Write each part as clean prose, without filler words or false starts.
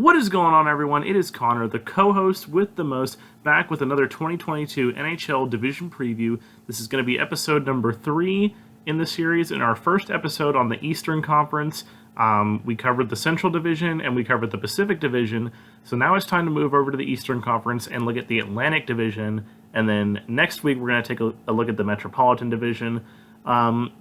What is going on, everyone? It is Connor, the co-host with the most, back with another 2022 NHL Division Preview. This is going to be episode number 3 in the series, and our first episode on the Eastern Conference. We covered the Central Division, and we covered the Pacific Division, so now it's time to move over to the Eastern Conference and look at the Atlantic Division, and then next week we're going to take a look at the Metropolitan Division.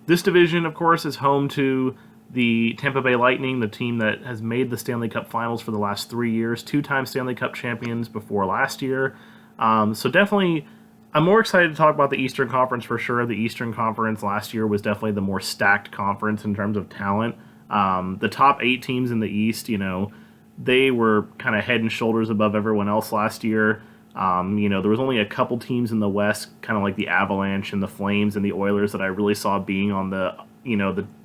This division, of course, is home to the Tampa Bay Lightning, the team that has made the Stanley Cup Finals for the last 3 years, 2-time Stanley Cup champions before last year. So definitely, I'm more excited to talk about the Eastern Conference for sure. The Eastern Conference last year was definitely the more stacked conference in terms of talent. The top 8 teams in the East, they were kind of head and shoulders above everyone else last year. There was only a couple teams in the West, kind of like the Avalanche and the Flames and the Oilers, that I really saw being on the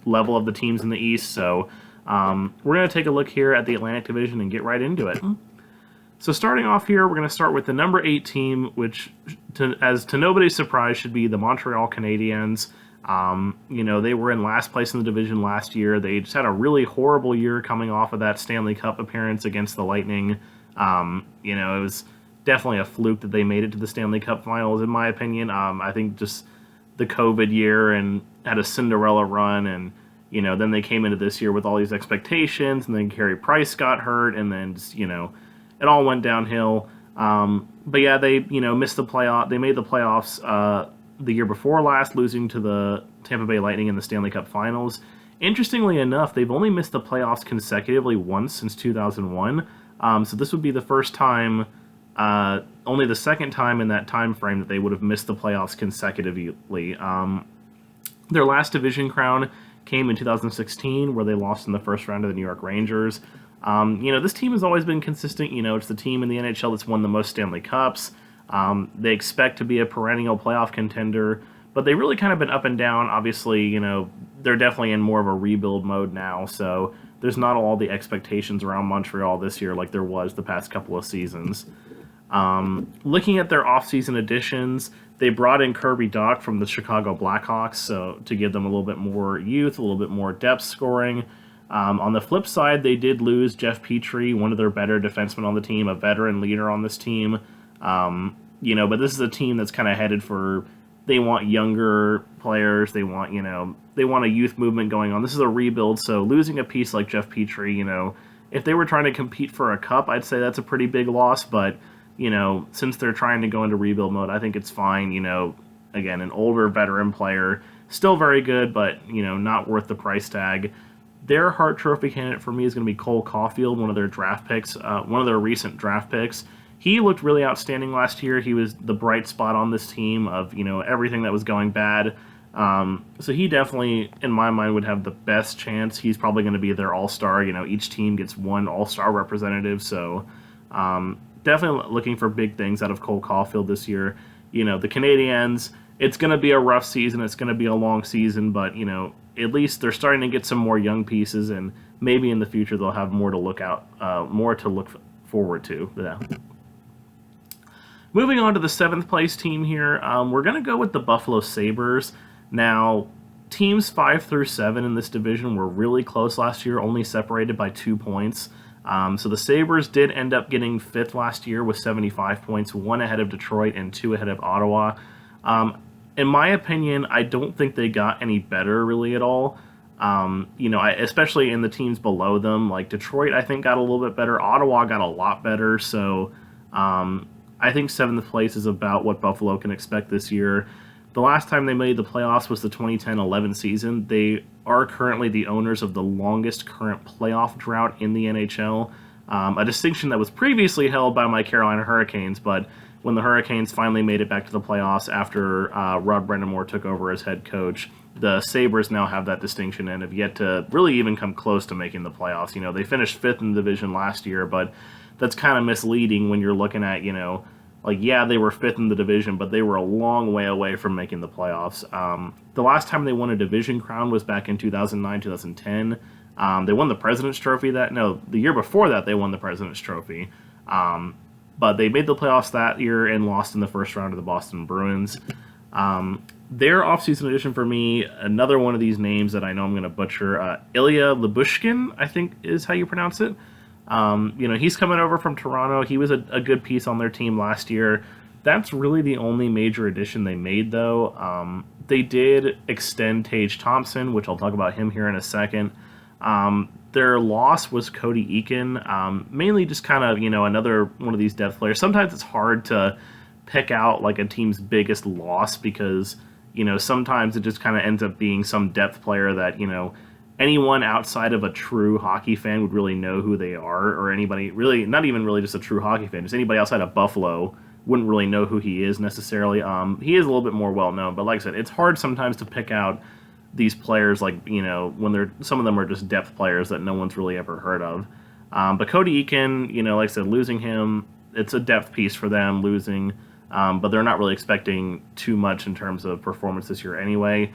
level of the teams in the East. So we're going to take a look here at the Atlantic Division and get right into it. So starting off here, we're going to start with the number 8 team, which, to nobody's surprise, should be the Montreal Canadiens. They were in last place in the division last year. They just had a really horrible year coming off of that Stanley Cup appearance against the Lightning. It was definitely a fluke that they made it to the Stanley Cup Finals, in my opinion. I think just the COVID year and had a Cinderella run, and then they came into this year with all these expectations, and then Carey Price got hurt, and then just, it all went downhill. But yeah, they missed the playoff. They made the playoffs the year before last, losing to the Tampa Bay Lightning in the Stanley Cup Finals. Interestingly enough, they've only missed the playoffs consecutively once since 2001. So this would be the first time. Only the second time in that time frame that they would have missed the playoffs consecutively. Their last division crown came in 2016, where they lost in the first round to the New York Rangers. This team has always been consistent. It's the team in the NHL that's won the most Stanley Cups. They expect to be a perennial playoff contender, but they've really kind of been up and down. Obviously, they're definitely in more of a rebuild mode now, so there's not all the expectations around Montreal this year like there was the past couple of seasons. Looking at their offseason additions, they brought in Kirby Dach from the Chicago Blackhawks, so to give them a little bit more youth, a little bit more depth scoring. On the flip side, they did lose Jeff Petrie, one of their better defensemen on the team, a veteran leader on this team. But this is a team that's kind of headed for, they want younger players, they want a youth movement going on. This is a rebuild, so losing a piece like Jeff Petrie, if they were trying to compete for a cup, I'd say that's a pretty big loss, but since they're trying to go into rebuild mode, I think it's fine. Again, an older veteran player, still very good, but, not worth the price tag. Their Hart Trophy candidate for me is going to be Cole Caulfield, one of their draft picks, one of their recent draft picks. He looked really outstanding last year. He was the bright spot on this team of, everything that was going bad. So he definitely, in my mind, would have the best chance. He's probably going to be their all-star. Each team gets one all-star representative, so definitely looking for big things out of Cole Caulfield this year. The Canadiens, it's going to be a rough season. It's going to be a long season, but, at least they're starting to get some more young pieces, and maybe in the future they'll have more to look forward to. Yeah. Moving on to the 7th place team here, we're going to go with the Buffalo Sabres. Now, teams 5 through 7 in this division were really close last year, only separated by 2 points. So the Sabres did end up getting 5th last year with 75 points, 1 ahead of Detroit and 2 ahead of Ottawa. In my opinion, I don't think they got any better really at all. Especially in the teams below them, like Detroit, I think got a little bit better. Ottawa got a lot better. So I think 7th place is about what Buffalo can expect this year. The last time they made the playoffs was the 2010-11 season. They are currently the owners of the longest current playoff drought in the NHL, a distinction that was previously held by my Carolina Hurricanes, but when the Hurricanes finally made it back to the playoffs after Rod Brind'Amour took over as head coach, the Sabres now have that distinction and have yet to really even come close to making the playoffs. They finished 5th in the division last year, but that's kind of misleading when you're looking at, they were 5th in the division, but they were a long way away from making the playoffs. The last time they won a division crown was back in 2009-2010. They won the President's Trophy the year before that they won the President's Trophy. But they made the playoffs that year and lost in the first round to the Boston Bruins. Their offseason addition for me, another one of these names that I know I'm going to butcher, Ilya Lyubushkin, I think is how you pronounce it. He's coming over from Toronto. He was a good piece on their team last year. That's really the only major addition they made, though. They did extend Tage Thompson, which I'll talk about him here in a second. Their loss was Cody Eakin, mainly just kind of, another one of these depth players. Sometimes it's hard to pick out like a team's biggest loss because, sometimes it just kind of ends up being some depth player that, anyone outside of a true hockey fan would really know who they are, or anybody really, not even really just a true hockey fan, just anybody outside of Buffalo wouldn't really know who he is necessarily. He is a little bit more well-known, but like I said, it's hard sometimes to pick out these players, like, when some of them are just depth players that no one's really ever heard of. But Cody Eakin, like I said, losing him, it's a depth piece for them, losing, but they're not really expecting too much in terms of performance this year anyway.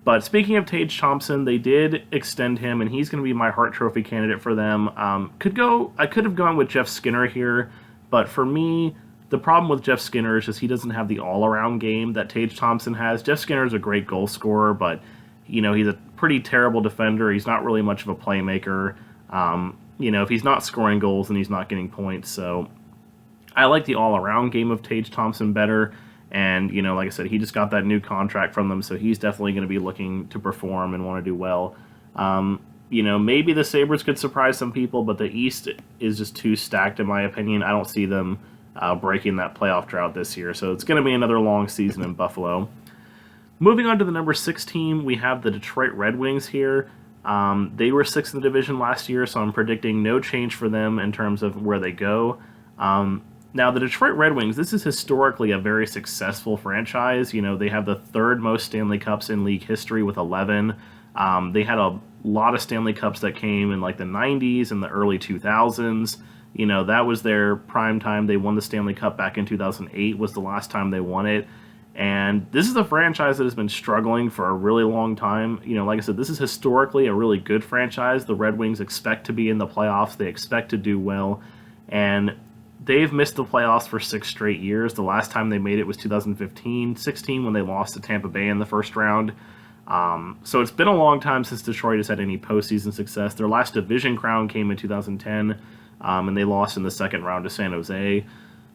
But speaking of Tage Thompson, they did extend him, and he's going to be my Hart Trophy candidate for them. I could have gone with Jeff Skinner here, but for me, the problem with Jeff Skinner is just he doesn't have the all-around game that Tage Thompson has. Jeff Skinner is a great goal scorer, but he's a pretty terrible defender. He's not really much of a playmaker. If he's not scoring goals, then he's not getting points. So I like the all-around game of Tage Thompson better. And, like I said, he just got that new contract from them, so he's definitely going to be looking to perform and want to do well. Maybe the Sabres could surprise some people, but the East is just too stacked, in my opinion. I don't see them breaking that playoff drought this year, so it's going to be another long season in Buffalo. Moving on to the number 6 team, we have the Detroit Red Wings here. They were 6th in the division last year, so I'm predicting no change for them in terms of where they go. Now, the Detroit Red Wings, this is historically a very successful franchise. They have the 3rd most Stanley Cups in league history with 11. They had a lot of Stanley Cups that came in like the 90s and the early 2000s. That was their prime time. They won the Stanley Cup back in 2008 was the last time they won it. And this is a franchise that has been struggling for a really long time. Like I said, this is historically a really good franchise. The Red Wings expect to be in the playoffs. They expect to do well. And they've missed the playoffs for 6 straight years. The last time they made it was 2015-16 when they lost to Tampa Bay in the first round. So it's been a long time since Detroit has had any postseason success. Their last division crown came in 2010, and they lost in the second round to San Jose.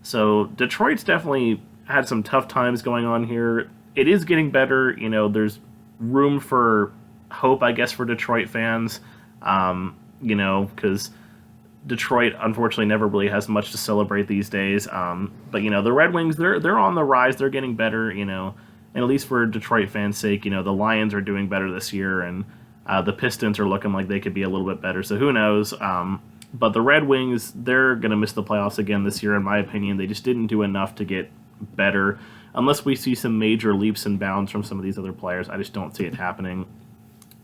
So Detroit's definitely had some tough times going on here. It is getting better. There's room for hope, I guess, for Detroit fans, because Detroit, unfortunately, never really has much to celebrate these days. But, the Red Wings, they're on the rise. They're getting better, and at least for Detroit fans' sake, the Lions are doing better this year, and the Pistons are looking like they could be a little bit better. So who knows? But the Red Wings, they're going to miss the playoffs again this year, in my opinion. They just didn't do enough to get better. Unless we see some major leaps and bounds from some of these other players, I just don't see it happening.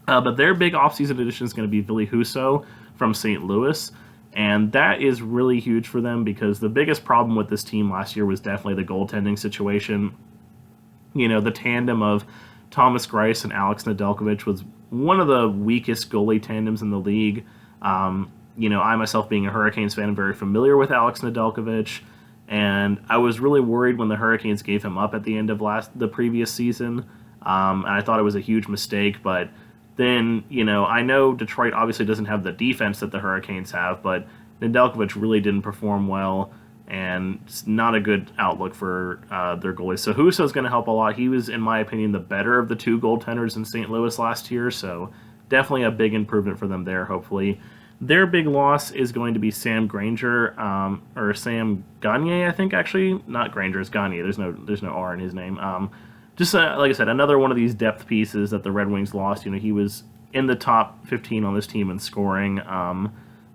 But their big offseason addition is going to be Ville Husso from St. Louis. And that is really huge for them because the biggest problem with this team last year was definitely the goaltending situation. The tandem of Thomas Greiss and Alex Nedeljkovic was one of the weakest goalie tandems in the league. I myself being a Hurricanes fan, am very familiar with Alex Nedeljkovic, and I was really worried when the Hurricanes gave him up at the end of the previous season, and I thought it was a huge mistake, but then, I know Detroit obviously doesn't have the defense that the Hurricanes have, but Nedeljkovic really didn't perform well, and it's not a good outlook for their goalies. So Husso is going to help a lot. He was, in my opinion, the better of the 2 goaltenders in St. Louis last year, so definitely a big improvement for them there, hopefully. Their big loss is going to be Sam Granger, or Sam Gagner, I think, actually. Not Granger, it's Gagner. There's no R in his name. Just like I said, another one of these depth pieces that the Red Wings lost. He was in the top 15 on this team in scoring,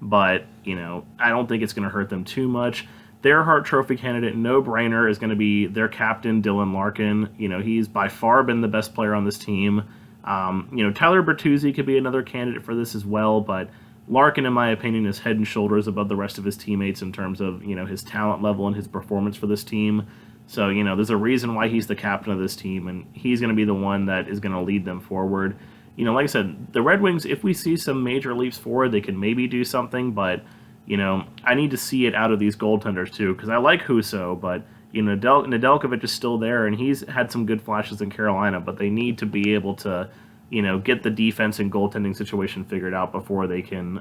but I don't think it's going to hurt them too much. Their Hart Trophy candidate, no-brainer, is going to be their captain, Dylan Larkin. He's by far been the best player on this team. Tyler Bertuzzi could be another candidate for this as well, but Larkin, in my opinion, is head and shoulders above the rest of his teammates in terms of, his talent level and his performance for this team. So, there's a reason why he's the captain of this team, and he's going to be the one that is going to lead them forward. Like I said, the Red Wings, if we see some major leaps forward, they can maybe do something, but, I need to see it out of these goaltenders too, because I like Husso, but, Nedeljkovic is still there, and he's had some good flashes in Carolina, but they need to be able to, get the defense and goaltending situation figured out before they can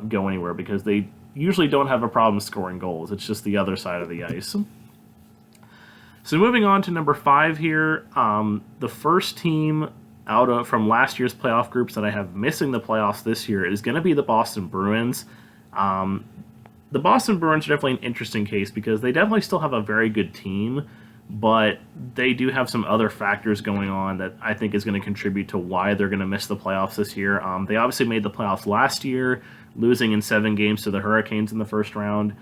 go anywhere, because they usually don't have a problem scoring goals. It's just the other side of the ice. So moving on to number 5 here, the first team from last year's playoff groups that I have missing the playoffs this year is going to be the Boston Bruins. The Boston Bruins are definitely an interesting case because they definitely still have a very good team, but they do have some other factors going on that I think is going to contribute to why they're going to miss the playoffs this year. They obviously made the playoffs last year, losing in 7 games to the Hurricanes in the first round.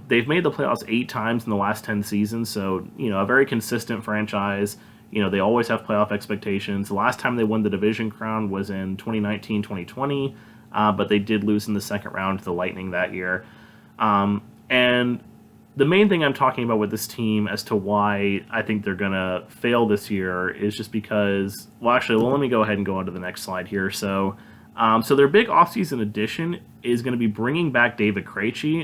They've made the playoffs 8 times in the last 10 seasons, so a very consistent franchise. They always have playoff expectations. The last time they won the division crown was in 2019-2020, but they did lose in the second round to the Lightning that year. And the main thing I'm talking about with this team as to why I think they're going to fail this year is just because, let me go ahead and go on to the next slide here. So their big offseason addition is going to be bringing back David Krejci.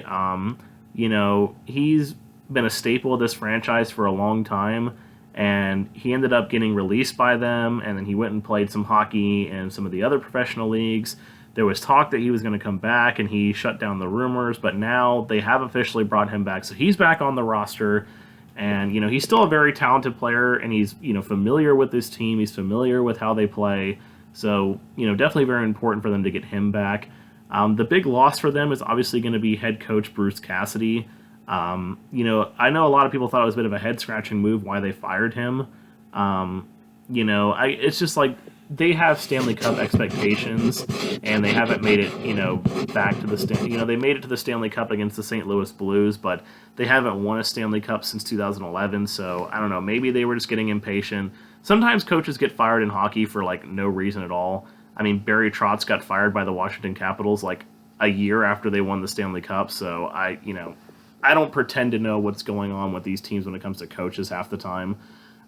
He's been a staple of this franchise for a long time, and he ended up getting released by them, and then he went and played some hockey in some of the other professional leagues. There was talk that he was going to come back, and he shut down the rumors, but now they have officially brought him back. So he's back on the roster, and, he's still a very talented player, and he's, familiar with this team. He's familiar with how they play. So, definitely very important for them to get him back. The big loss for them is obviously going to be head coach Bruce Cassidy. I know a lot of people thought it was a bit of a head-scratching move why they fired him. It's just like they have Stanley Cup expectations, and they haven't made it, back to the they made it to the Stanley Cup against the St. Louis Blues, but they haven't won a Stanley Cup since 2011. So I don't know. Maybe they were just getting impatient. Sometimes coaches get fired in hockey for no reason at all. I mean, Barry Trotz got fired by the Washington Capitals a year after they won the Stanley Cup. So I don't pretend to know what's going on with these teams when it comes to coaches half the time.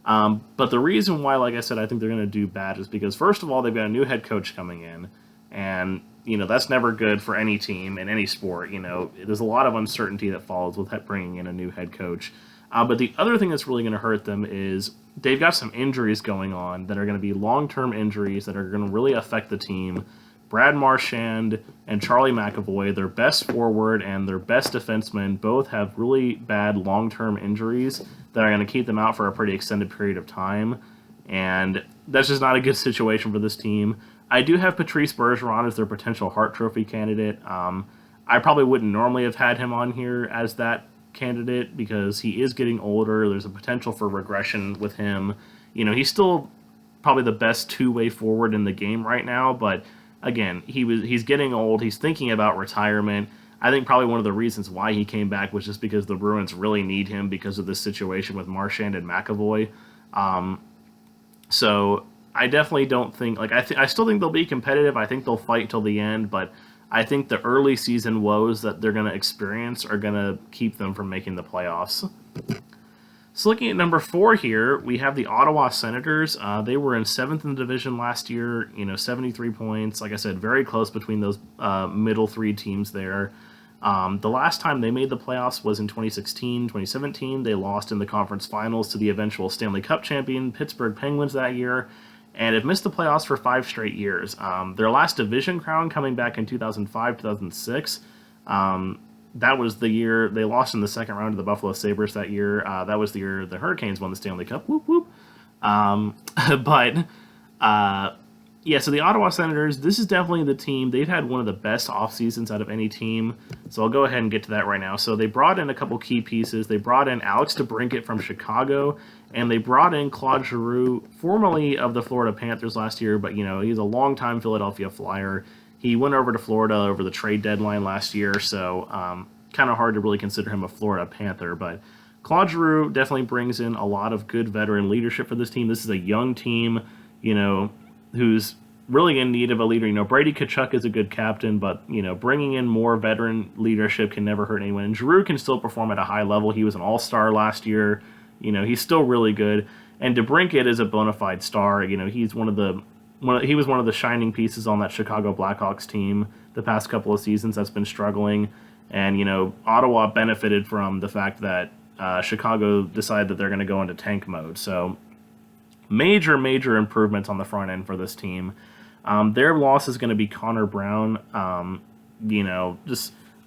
But the reason why, like I said, I think they're going to do bad is because, first of all, they've got a new head coach coming in, and, that's never good for any team in any sport. There's a lot of uncertainty that follows with bringing in a new head coach. But the other thing that's really going to hurt them is they've got some injuries going on that are going to be long-term injuries that are going to really affect the team. Brad Marchand and Charlie McAvoy, their best forward and their best defenseman, both have really bad long-term injuries that are going to keep them out for a pretty extended period of time. And that's just not a good situation for this team. I do have Patrice Bergeron as their potential Hart Trophy candidate. I probably wouldn't normally have had him on here as that candidate because he is getting older. There's a potential for regression with him. He's still probably the best two-way forward in the game right now, but again, he's getting old. He's thinking about retirement. I think probably one of the reasons why he came back was just because the Bruins really need him because of this situation with Marchand and McAvoy. So I definitely don't think I still think they'll be competitive. I think they'll fight till the end, but I think the early season woes that they're going to experience are going to keep them from making the playoffs. So looking at number 4 here, we have the Ottawa Senators. They were in 7th in the division last year, 73 points. Like I said, very close between those middle 3 teams there. The last time they made the playoffs was in 2016, 2017. They lost in the conference finals to the eventual Stanley Cup champion Pittsburgh Penguins that year, and have missed the playoffs for 5 straight years. Their last division crown coming back in 2005, 2006. That was the year they lost in the second round to the Buffalo Sabres that year. That was the year the Hurricanes won the Stanley Cup. Whoop, whoop. So the Ottawa Senators, this is definitely the team. They've had one of the best off seasons out of any team. So I'll go ahead and get to that right now. So they brought in a couple key pieces. They brought in Alex DeBrincat from Chicago, and they brought in Claude Giroux, formerly of the Florida Panthers last year, but he's a longtime Philadelphia Flyer. He went over to Florida over the trade deadline last year, so kind of hard to really consider him a Florida Panther. But Claude Giroux definitely brings in a lot of good veteran leadership for this team. This is a young team, who's really in need of a leader. Brady Tkachuk is a good captain, but, bringing in more veteran leadership can never hurt anyone. And Giroux can still perform at a high level. He was an all-star last year. He's still really good. And DeBrincat is a bona fide star. He's he was one of the shining pieces on that Chicago Blackhawks team the past couple of seasons that's been struggling. And, Ottawa benefited from the fact that Chicago decided that they're going to go into tank mode. So major improvements on the front end for this team. Their loss is going to be Connor Brown.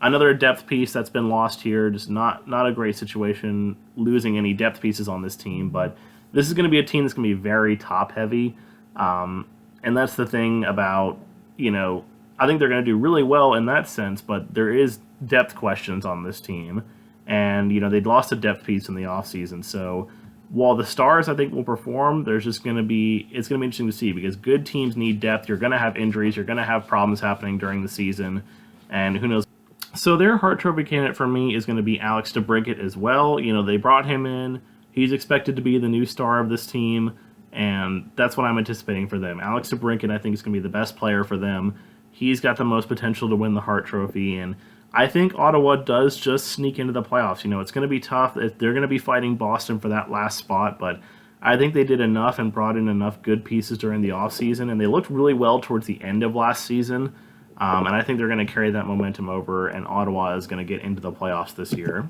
another depth piece that's been lost here. Just not a great situation losing any depth pieces on this team. But this is going to be a team that's going to be very top heavy, and that's the thing about I think they're going to do really well in that sense. But there is depth questions on this team, and they'd lost a depth piece in the offseason. So while the stars I think will perform, it's going to be interesting to see, because good teams need depth. You're going to have injuries. You're going to have problems happening during the season, and who knows. So their Hart Trophy candidate for me is going to be Alex DeBrincat as well. They brought him in. He's expected to be the new star of this team, and that's what I'm anticipating for them. Alex DeBrincat, I think, is going to be the best player for them. He's got the most potential to win the Hart Trophy, and I think Ottawa does just sneak into the playoffs. It's going to be tough. They're going to be fighting Boston for that last spot, but I think they did enough and brought in enough good pieces during the offseason, and they looked really well towards the end of last season, and I think they're going to carry that momentum over, and Ottawa is going to get into the playoffs this year.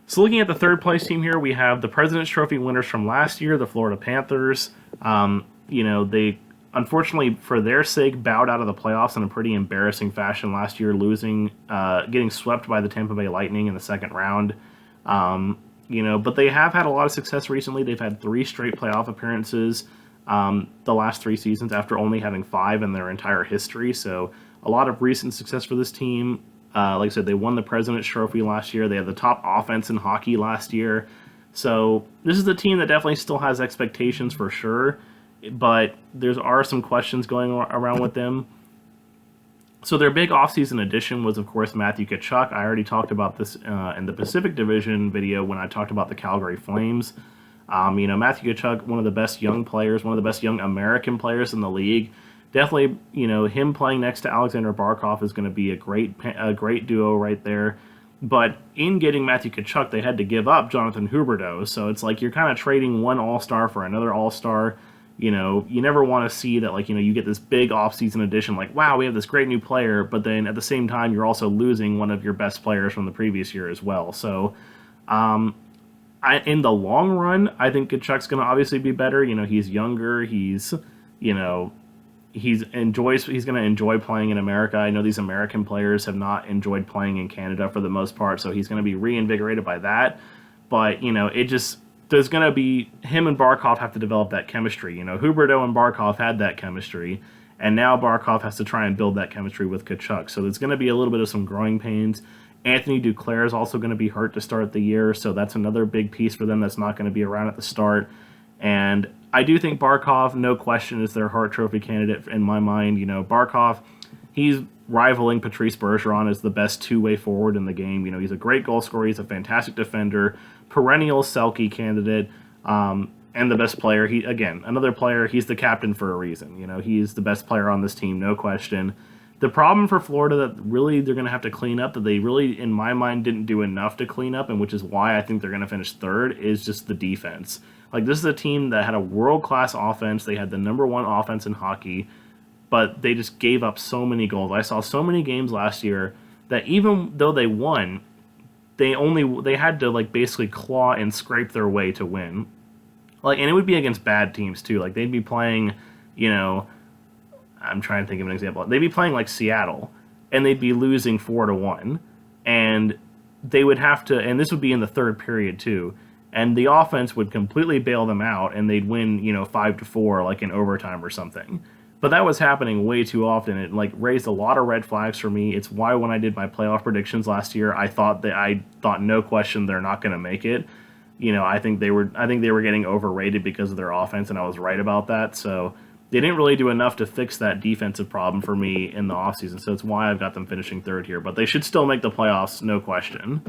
So looking at the third place team here, we have the President's Trophy winners from last year, the Florida Panthers. They unfortunately, for their sake, bowed out of the playoffs in a pretty embarrassing fashion last year, getting swept by the Tampa Bay Lightning in the second round. But they have had a lot of success recently. They've had 3 straight playoff appearances the last 3 seasons after only having 5 in their entire history. So a lot of recent success for this team. Like I said, they won the President's Trophy last year. They had the top offense in hockey last year. So this is a team that definitely still has expectations for sure, but there are some questions going around with them. So their big offseason addition was, of course, Matthew Tkachuk. I already talked about this in the Pacific Division video when I talked about the Calgary Flames. Matthew Tkachuk, one of the best young players, one of the best young American players in the league. Definitely, him playing next to Alexander Barkov is going to be a great duo right there. But in getting Matthew Tkachuk, they had to give up Jonathan Huberdeau. So it's like you're kind of trading one all-star for another all-star. You never want to see that, you get this big offseason addition, like, wow, we have this great new player, but then at the same time, you're also losing one of your best players from the previous year as well. So, in the long run, I think Tkachuk's going to obviously be better. He's younger. He's going to enjoy playing in America. I know these American players have not enjoyed playing in Canada for the most part, so he's going to be reinvigorated by that. But, there's going to be, him and Barkov have to develop that chemistry. Huberdeau and Barkov had that chemistry, and now Barkov has to try and build that chemistry with Tkachuk. So there's going to be a little bit of some growing pains. Anthony Duclair is also going to be hurt to start the year, so that's another big piece for them that's not going to be around at the start. And I do think Barkov, no question, is their Hart Trophy candidate in my mind. Barkov, he's rivaling Patrice Bergeron as the best two-way forward in the game. He's a great goal scorer. He's a fantastic defender, perennial Selke candidate, and the best player. Another player, he's the captain for a reason. He's the best player on this team, no question. The problem for Florida that really they're going to have to clean up, that they really, in my mind, didn't do enough to clean up, and which is why I think they're going to finish third, is just the defense. This is a team that had a world-class offense. They had the number 1 offense in hockey, but they just gave up so many goals. I saw so many games last year that even though they won, they had to basically claw and scrape their way to win. And it would be against bad teams too. They'd be playing, I'm trying to think of an example. They'd be playing Seattle, and they'd be losing 4-1, and they would have to, and this would be in the third period too, and the offense would completely bail them out, and they'd win, 5-4, in overtime or something. But that was happening way too often. It raised a lot of red flags for me. It's why when I did my playoff predictions last year, I thought no question they're not going to make it. I think they were getting overrated because of their offense, and I was right about that. So they didn't really do enough to fix that defensive problem for me in the offseason. So it's why I've got them finishing third here. But they should still make the playoffs, no question.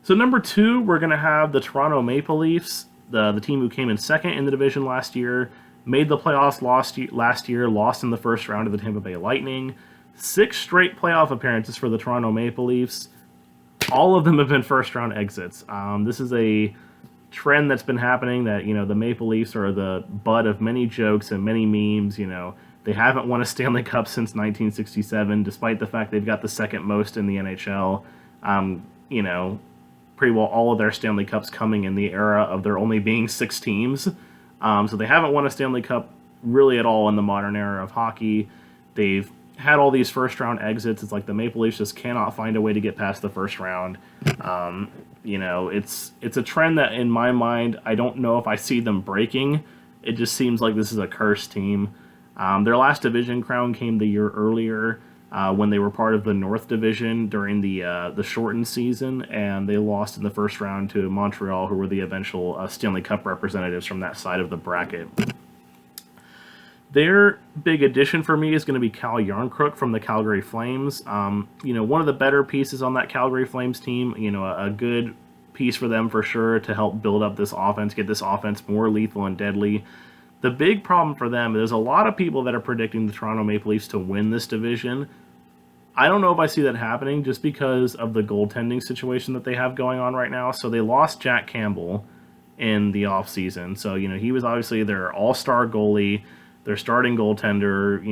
So number 2, we're going to have the Toronto Maple Leafs, the team who came in second in the division last year. Made the playoffs last year, lost in the first round to the Tampa Bay Lightning. 6 straight playoff appearances for the Toronto Maple Leafs. All of them have been first-round exits. This is a trend that's been happening that, the Maple Leafs are the butt of many jokes and many memes. They haven't won a Stanley Cup since 1967, despite the fact they've got the second most in the NHL. Pretty well all of their Stanley Cups coming in the era of there only being 6 teams. So they haven't won a Stanley Cup really at all in the modern era of hockey. They've had all these first-round exits. It's like the Maple Leafs just cannot find a way to get past the first round. It's a trend that, in my mind, I don't know if I see them breaking. It just seems like this is a cursed team. Their last division crown came the year earlier when they were part of the North Division during the shortened season, and they lost in the first round to Montreal, who were the eventual Stanley Cup representatives from that side of the bracket. Their big addition for me is going to be Cal Yarncrook from the Calgary Flames. One of the better pieces on that Calgary Flames team. A good piece for them for sure to help build up this offense, get this offense more lethal and deadly. The big problem for them, there's a lot of people that are predicting the Toronto Maple Leafs to win this division. I don't know if I see that happening just because of the goaltending situation that they have going on right now. So they lost Jack Campbell in the offseason. So, he was obviously their all-star goalie, their starting goaltender.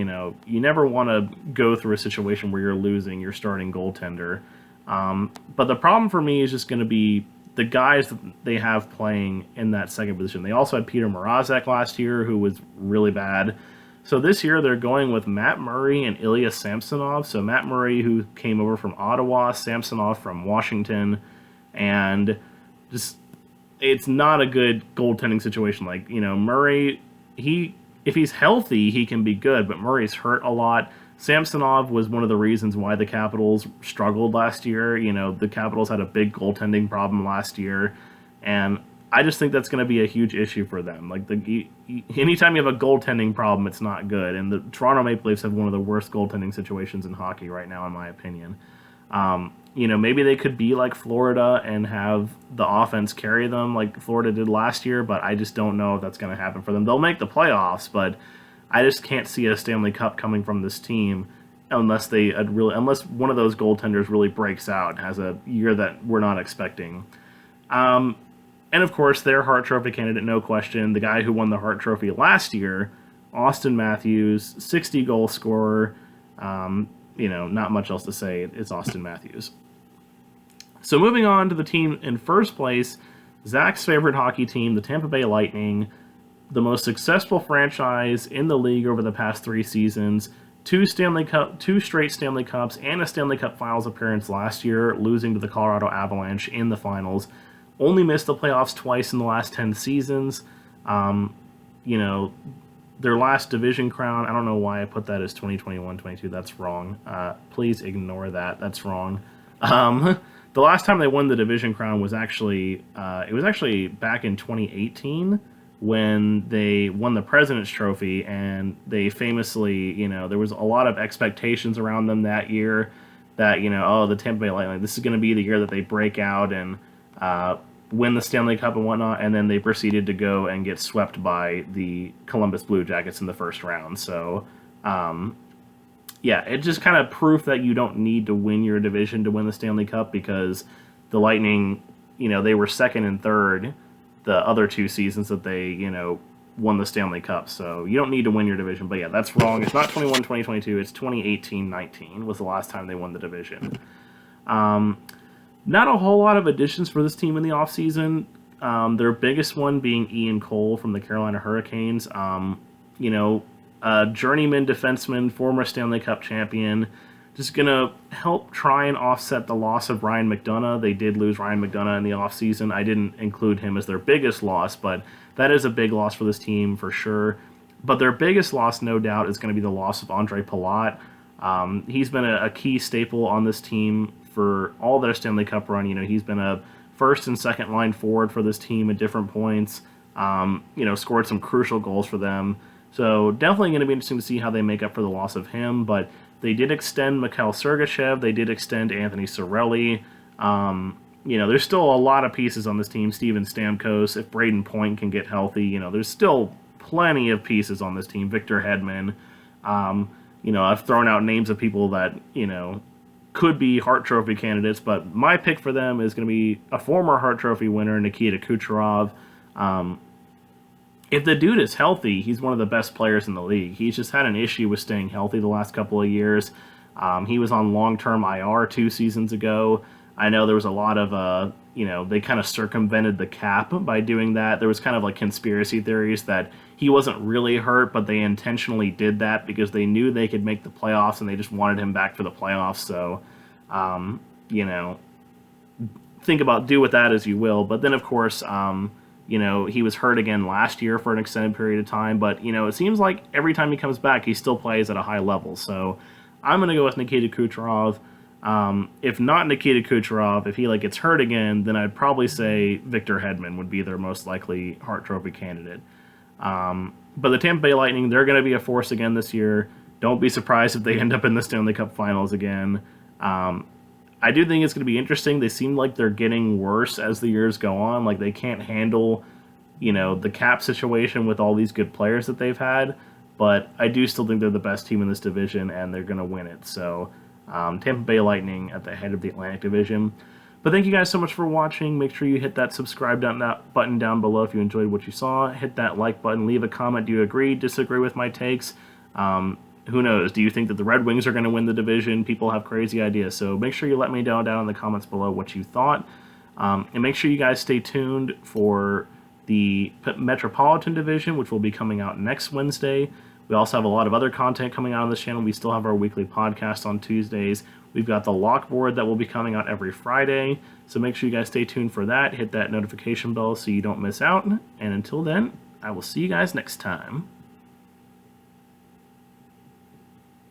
You never want to go through a situation where you're losing your starting goaltender. But the problem for me is just going to be the guys that they have playing in that second position. They also had Peter Mrazek last year, who was really bad. So this year they're going with Matt Murray and Ilya Samsonov. So Matt Murray, who came over from Ottawa, Samsonov from Washington, and just it's not a good goaltending situation. Murray, if he's healthy, he can be good, but Murray's hurt a lot. Samsonov was one of the reasons why the Capitals struggled last year. The Capitals had a big goaltending problem last year, and I just think that's going to be a huge issue for them. Anytime you have a goaltending problem, it's not good, and the Toronto Maple Leafs have one of the worst goaltending situations in hockey right now, in my opinion. Maybe they could be like Florida and have the offense carry them like Florida did last year, but I just don't know if that's going to happen for them. They'll make the playoffs, but I just can't see a Stanley Cup coming from this team unless one of those goaltenders really breaks out and has a year that we're not expecting. And of course, their Hart Trophy candidate, no question, the guy who won the Hart Trophy last year, Austin Matthews, 60-goal scorer. Not much else to say. It's Austin Matthews. So moving on to the team in first place, Zach's favorite hockey team, the Tampa Bay Lightning, the most successful franchise in the league over the past 3 seasons, 2 straight Stanley Cups, and a Stanley Cup Finals appearance last year, losing to the Colorado Avalanche in the finals. Only missed the playoffs twice in the last 10 seasons. Their last division crown, I don't know why I put that as 2021-22. That's wrong. Please ignore that. That's wrong. The last time they won the division crown was actually back in 2018 when they won the President's Trophy, and they famously, there was a lot of expectations around them that year that, the Tampa Bay Lightning, this is going to be the year that they break out and win the Stanley Cup and whatnot, and then they proceeded to go and get swept by the Columbus Blue Jackets in the first round. So, it just kind of proof that you don't need to win your division to win the Stanley Cup, because the Lightning, they were second and third the other 2 seasons that they, won the Stanley Cup. So you don't need to win your division. But yeah, that's wrong. It's not 21-2022. It's 2018-19 was the last time they won the division. Not a whole lot of additions for this team in the offseason. Their biggest one being Ian Cole from the Carolina Hurricanes. A journeyman defenseman, former Stanley Cup champion, just going to help try and offset the loss of Ryan McDonagh. They did lose Ryan McDonagh in the offseason. I didn't include him as their biggest loss, but that is a big loss for this team for sure. But their biggest loss, no doubt, is going to be the loss of Andre Palat. He's been a key staple on this team for all their Stanley Cup run. He's been a first and second line forward for this team at different points. Scored some crucial goals for them. So definitely going to be interesting to see how they make up for the loss of him. But they did extend Mikhail Sergachev. They did extend Anthony Cirelli. There's still a lot of pieces on this team. Steven Stamkos, if Braden Point can get healthy, there's still plenty of pieces on this team. Victor Hedman. I've thrown out names of people that, could be Hart Trophy candidates, but my pick for them is going to be a former Hart Trophy winner, Nikita Kucherov. If the dude is healthy, he's one of the best players in the league. He's just had an issue with staying healthy the last couple of years. He was on long-term IR 2 seasons ago. I know there was a lot of they kind of circumvented the cap by doing that. There was kind of like conspiracy theories that he wasn't really hurt, but they intentionally did that because they knew they could make the playoffs and they just wanted him back for the playoffs. So, do with that as you will. But then, of course, he was hurt again last year for an extended period of time. But, it seems like every time he comes back, he still plays at a high level. So I'm going to go with Nikita Kucherov. If not Nikita Kucherov, if he gets hurt again, then I'd probably say Victor Hedman would be their most likely Hart Trophy candidate. But the Tampa Bay Lightning, they're going to be a force again this year. Don't be surprised if they end up in the Stanley Cup Finals again. I do think it's going to be interesting. They seem like they're getting worse as the years go on. Like, they can't handle, the cap situation with all these good players that they've had. But I do still think they're the best team in this division, and they're going to win it. So Tampa Bay Lightning at the head of the Atlantic Division. But thank you guys so much for watching. Make sure you hit that subscribe button down below if you enjoyed what you saw. Hit that like button. Leave a comment. Do you agree, disagree with my takes? Who knows? Do you think that the Red Wings are going to win the division? People have crazy ideas. So make sure you let me know down in the comments below what you thought. And make sure you guys stay tuned for the Metropolitan Division, which will be coming out next Wednesday. We also have a lot of other content coming out on this channel. We still have our weekly podcast on Tuesdays. We've got the lock board that will be coming out every Friday. So make sure you guys stay tuned for that. Hit that notification bell so you don't miss out. And until then, I will see you guys next time.